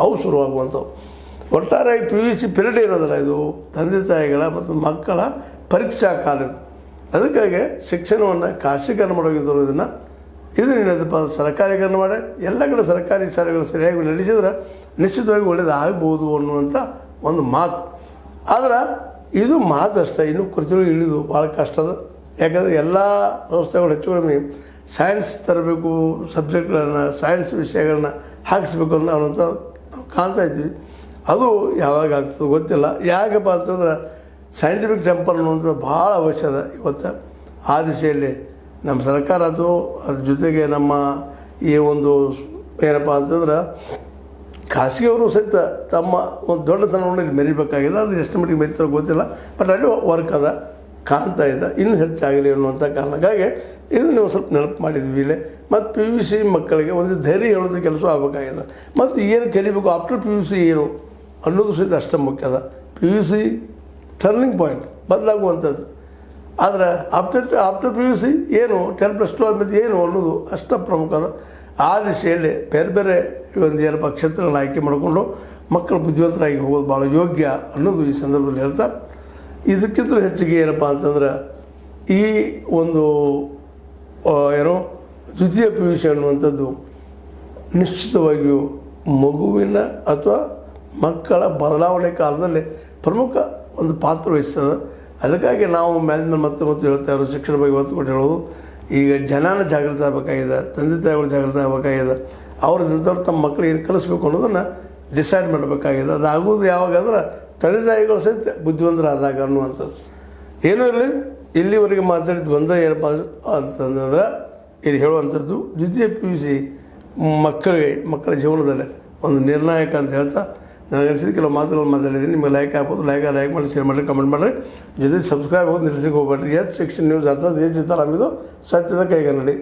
ಅವು ಶುರುವಾಗುವಂಥವು. ಒಟ್ಟಾರೆ P U C period ಇರೋದಿಲ್ಲ, ಇದು ತಂದೆ ತಾಯಿಗಳ ಮತ್ತು ಮಕ್ಕಳ ಪರೀಕ್ಷಾ ಕಾಲ. ಅದಕ್ಕಾಗಿ ಶಿಕ್ಷಣವನ್ನು ಖಾಸಗೀಕರಣ ಮಾಡೋಗಿದ್ದರು. ಇದನ್ನೇನದಪ್ಪ ಸರ್ಕಾರೀಕರಣ ಮಾಡಿ ಎಲ್ಲ ಕಡೆ ಸರ್ಕಾರಿ ಶಾಲೆಗಳು ಸರಿಯಾಗಿ ನಡೆಸಿದ್ರೆ ನಿಶ್ಚಿತವಾಗಿ ಒಳ್ಳೆಯದಾಗ್ಬೋದು ಅನ್ನುವಂಥ ಒಂದು ಮಾತು. ಆದ್ರೆ ಇದು ಮಾತಷ್ಟೇ, ಇನ್ನೂ ಕುರ್ಚಿಗಳು ಇಳಿದು ಭಾಳ ಕಷ್ಟದ. ಯಾಕಂದರೆ ಎಲ್ಲ ಸಂಸ್ಥೆಗಳು ಹೆಚ್ಚು ಕಡಿಮೆ ಸೈನ್ಸ್ ತರಬೇಕು, ಸಬ್ಜೆಕ್ಟ್ಗಳನ್ನು ಸೈನ್ಸ್ ವಿಷಯಗಳನ್ನ ಹಾಕಿಸ್ಬೇಕು ಅನ್ನೋಂಥ ಕಾಣ್ತಾ ಇದ್ವಿ. ಅದು ಯಾವಾಗ ಆಗ್ತದೆ ಗೊತ್ತಿಲ್ಲ. ಯಾಕಪ್ಪ ಅಂತಂದ್ರೆ ಸೈಂಟಿಫಿಕ್ ಟೆಂಪರ್ ಅನ್ನುವಂಥದ್ದು ಭಾಳ ಅವಶ್ಯದ ಇವತ್ತು. ಆ ದಿಶೆಯಲ್ಲಿ ನಮ್ಮ ಸರ್ಕಾರ ಅದು ಅದ್ರ ಜೊತೆಗೆ ನಮ್ಮ ಈ ಒಂದು ಏನಪ್ಪ ಅಂತಂದ್ರೆ ಖಾಸಗಿಯವರು ಸಹಿತ ತಮ್ಮ ಒಂದು ದೊಡ್ಡತನವನ್ನು ಇಲ್ಲಿ ಮೆರಿಬೇಕಾಗಿದೆ. ಅದು ಎಷ್ಟು ಮಟ್ಟಿಗೆ ಮೆರಿತಾರೋ ಗೊತ್ತಿಲ್ಲ, ಬಟ್ ಅಲ್ಲಿ ವರ್ಕ್ ಅದ ಕಾಣ್ತಾ ಇದೆ, ಇನ್ನೂ ಹೆಚ್ಚಾಗಲಿ ಅನ್ನುವಂಥ ಕಾರಣಕ್ಕಾಗಿ ಇದು ನೀವು ಸ್ವಲ್ಪ ನೆನಪು ಮಾಡಿದ್ವಿ ಇಲ್ಲೇ. ಮತ್ತು ಪಿ ಯು ಸಿ ಮಕ್ಕಳಿಗೆ ಒಂದು ಧೈರ್ಯ ಹೇಳೋದು ಕೆಲಸ ಆಗಬೇಕಾಗಿದೆ. ಮತ್ತು ಏನು ಕಲಿಬೇಕು ಆಫ್ಟರ್ ಪಿ ಯು ಸಿ ಏನು ಅನ್ನೋದು ಸಹಿತ ಅಷ್ಟೇ ಮುಖ್ಯ ಅದ. P U C turning point ಬದಲಾಗುವಂಥದ್ದು. ಆದರೆ ಆಫ್ಟರ್ ಪಿ ಯು ಸಿ ಏನು 10+2 ಆದಮೇಲೆ ಏನು ಅನ್ನೋದು ಅಷ್ಟು ಪ್ರಮುಖ ಅದ. ಆ ದಿಶೆಯಲ್ಲಿ ಬೇರೆ ಬೇರೆ ಒಂದು ಏನಪ್ಪ ಕ್ಷೇತ್ರಗಳನ್ನ ಆಯ್ಕೆ ಮಾಡಿಕೊಂಡು ಮಕ್ಕಳು ಬುದ್ಧಿವಂತರಾಗಿ ಹೋಗೋದು ಭಾಳ ಯೋಗ್ಯ ಅನ್ನೋದು ಈ ಸಂದರ್ಭದಲ್ಲಿ ಹೇಳ್ತಾ, ಇದಕ್ಕಿಂತ ಹೆಚ್ಚಿಗೆ ಏನಪ್ಪ ಅಂತಂದ್ರೆ ಈ ಒಂದು ಏನೋ ದ್ವಿತೀಯ ಪಿ ಯು ಸಿ ಅನ್ನುವಂಥದ್ದು ನಿಶ್ಚಿತವಾಗಿಯೂ ಮಗುವಿನ ಅಥವಾ ಮಕ್ಕಳ ಬದಲಾವಣೆ ಕಾಲದಲ್ಲಿ ಪ್ರಮುಖ ಒಂದು ಪಾತ್ರ ವಹಿಸ್ತದೆ. ಅದಕ್ಕಾಗಿ ನಾವು ಮೇಲಿನ ಮತ್ತೆ ಹೇಳ್ತಾ ಇರೋದು ಶಿಕ್ಷಣ ಬಗ್ಗೆ ಒತ್ತು ಕೊಟ್ಟು ಹೇಳೋದು, ಈಗ ಜನನ ಜಾಗೃತ ಆಗಬೇಕಾಗಿದೆ, ತಂದೆ ತಾಯಿಗಳು ಜಾಗೃತ ಆಗಬೇಕಾಗಿದೆ. ಅವ್ರದ್ದಂಥವ್ರು ತಮ್ಮ ಮಕ್ಕಳು ಏನು ಕಲಿಸ್ಬೇಕು ಅನ್ನೋದನ್ನು ಡಿಸೈಡ್ ಮಾಡಬೇಕಾಗಿದೆ. ಅದಾಗೋದು ಯಾವಾಗ ಅಂದ್ರೆ ತಂದೆ ತಾಯಿಗಳು ಸಹಿತ ಬುದ್ಧಿವಂತರಾದಾಗ ಅನ್ನುವಂಥದ್ದು. ಏನೂ ಇರಲಿ, ಇಲ್ಲಿವರೆಗೆ ಮಾತಾಡಿದ್ದು ಒಂದೇ ಏನಪ್ಪ ಅಂತಂದ್ರೆ ಇಲ್ಲಿ ಹೇಳುವಂಥದ್ದು ದ್ವಿತೀಯ ಪಿ ಯು ಸಿ ಮಕ್ಕಳ ಜೀವನದಲ್ಲಿ ಒಂದು ನಿರ್ಣಾಯಕ ಅಂತ ಹೇಳ್ತಾ ನನಗೆ ಅನಿಸಿದ ಕೆಲವು ಮಾತುಗಳು ಮಾತಾಡಿದ್ದೀನಿ. ನಿಮಗೆ ಲೈಕ್ ಆಗ್ಬೋದು, ಲೈಕ್ ಮಾಡಿ, ಶೇರ್ ಮಾಡಿರಿ, ಕಮೆಂಟ್ ಮಾಡಿರಿ, ಜೊತೆ ಸಬ್ಸ್ಕ್ರೈಬ್ ಆಗೋದು ನಿಲ್ಲಿಸಿಗೆ ಹೋಗ್ಬೇಡ್ರಿ. ಎಸ್ ಶಿಕ್ಷಣ ನ್ಯೂಸ್ ಅರ್ಥಾತ್ ಏಜ್ ಇರ್ತಾರೆ ನಮ್ಮದು ಸತ್ಯದ ಕೈಗನ್ನಡಿ.